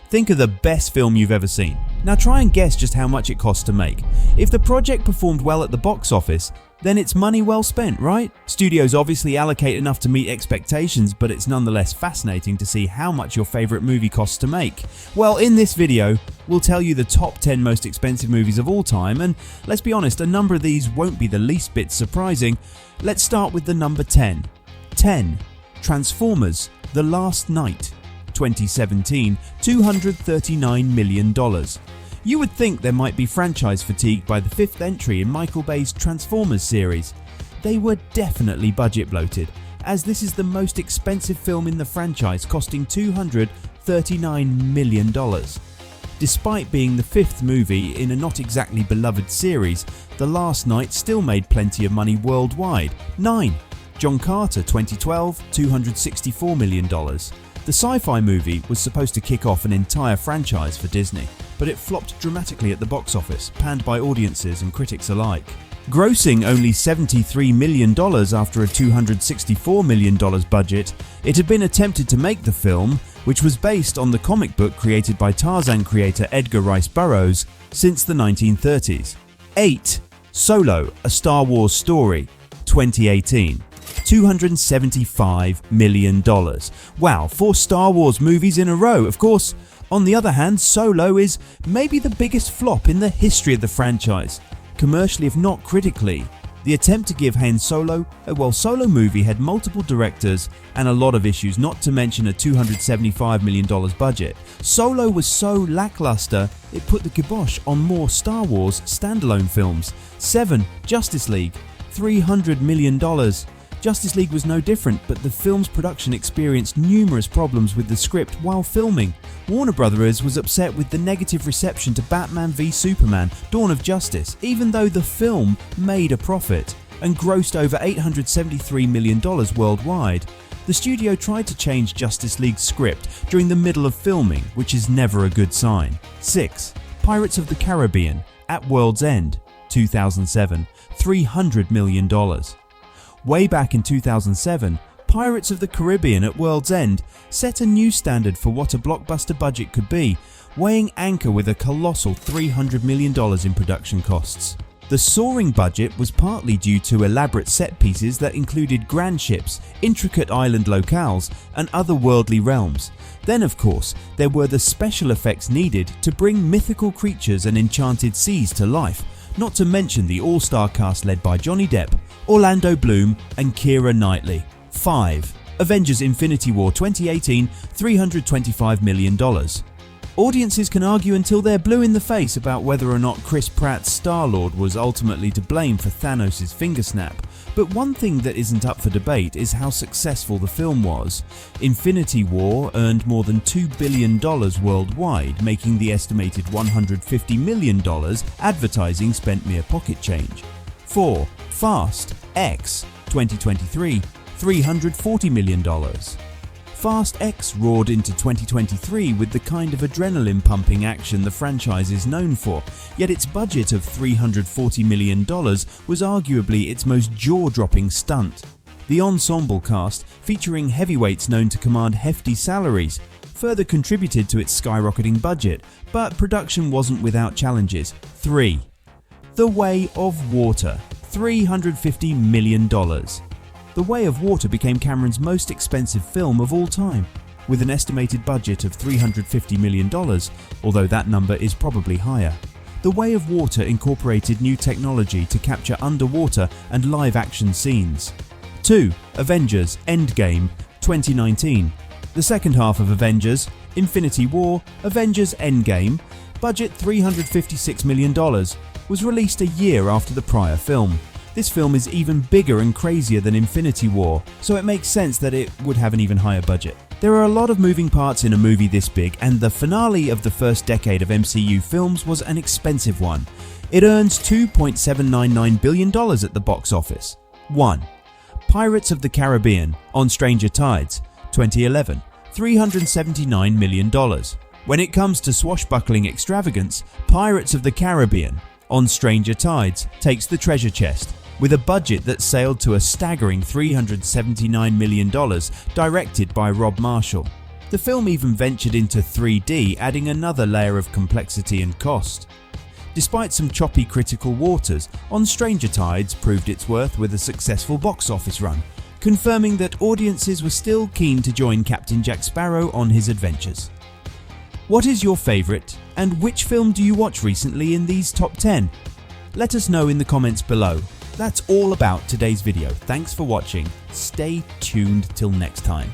Think of the best film you've ever seen. Now try and guess just how much it cost to make. If the project performed well at the box office, then it's money well spent, right? Studios obviously allocate enough to meet expectations, but it's nonetheless fascinating to see how much your favorite movie costs to make. Well, in this video, we'll tell you the top 10 most expensive movies of all time, and let's be honest, a number of these won't be the least bit surprising. Let's start with the number 10. 10. Transformers: The Last Knight. 2017, $239 million. You would think there might be franchise fatigue by the fifth entry in Michael Bay's Transformers series. They were definitely budget bloated, as this is the most expensive film in the franchise, costing $239 million. Despite being the fifth movie in a not exactly beloved series, The Last Knight still made plenty of money worldwide. 9. John Carter 2012, $264 million. The sci-fi movie was supposed to kick off an entire franchise for Disney, but it flopped dramatically at the box office, panned by audiences and critics alike. Grossing only $73 million after a $264 million budget, it had been attempted to make the film, which was based on the comic book created by Tarzan creator Edgar Rice Burroughs, since the 1930s. 8. Solo: A Star Wars Story. 2018. $275 million. Wow, 4 Star Wars movies in a row. Of course, on the other hand, Solo is maybe the biggest flop in the history of the franchise. Commercially, if not critically, the attempt to give Han Solo a Solo movie had multiple directors and a lot of issues, not to mention a $275 million budget. Solo was so lackluster, it put the kibosh on more Star Wars standalone films. 7. Justice League. $300 million. Justice League was no different, but the film's production experienced numerous problems with the script while filming. Warner Brothers was upset with the negative reception to Batman v Superman: Dawn of Justice, even though the film made a profit and grossed over $873 million worldwide. The studio tried to change Justice League's script during the middle of filming, which is never a good sign. 6. Pirates of the Caribbean: At World's End. 2007, $300 million. Way back in 2007, Pirates of the Caribbean: At World's End set a new standard for what a blockbuster budget could be, weighing anchor with a colossal $300 million in production costs. The soaring budget was partly due to elaborate set pieces that included grand ships, intricate island locales, and otherworldly realms. Then, of course, there were the special effects needed to bring mythical creatures and enchanted seas to life, not to mention the all-star cast led by Johnny Depp, Orlando Bloom, and Keira Knightley. 5. Avengers: Infinity War 2018, $325 million. Audiences can argue until they're blue in the face about whether or not Chris Pratt's Star-Lord was ultimately to blame for Thanos' finger snap, but one thing that isn't up for debate is how successful the film was. Infinity War earned more than $2 billion worldwide, making the estimated $150 million advertising spent mere pocket change. 4. Fast X 2023, $340 million. Fast X roared into 2023 with the kind of adrenaline-pumping action the franchise is known for, yet its budget of $340 million was arguably its most jaw-dropping stunt. The ensemble cast, featuring heavyweights known to command hefty salaries, further contributed to its skyrocketing budget, but production wasn't without challenges. 3. The Way of Water, $350 million. The Way of Water became Cameron's most expensive film of all time, with an estimated budget of $350 million, although that number is probably higher. The Way of Water incorporated new technology to capture underwater and live-action scenes. 2. Avengers: Endgame, 2019. The second half of Avengers: Infinity War, Avengers: Endgame, budget $356 million, was released a year after the prior film. This film is even bigger and crazier than Infinity War, so it makes sense that it would have an even higher budget. There are a lot of moving parts in a movie this big, and the finale of the first decade of MCU films was an expensive one. It earns $2.799 billion at the box office. 1. Pirates of the Caribbean: On Stranger Tides, 2011, $379 million. When it comes to swashbuckling extravagance, Pirates of the Caribbean: On Stranger Tides takes the treasure chest, with a budget that sailed to a staggering $379 million, directed by Rob Marshall. The film even ventured into 3D, adding another layer of complexity and cost. Despite some choppy critical waters, On Stranger Tides proved its worth with a successful box office run, confirming that audiences were still keen to join Captain Jack Sparrow on his adventures. What is your favourite, and which film do you watch recently in these top 10? Let us know in the comments below. That's all about today's video. Thanks for watching. Stay tuned till next time.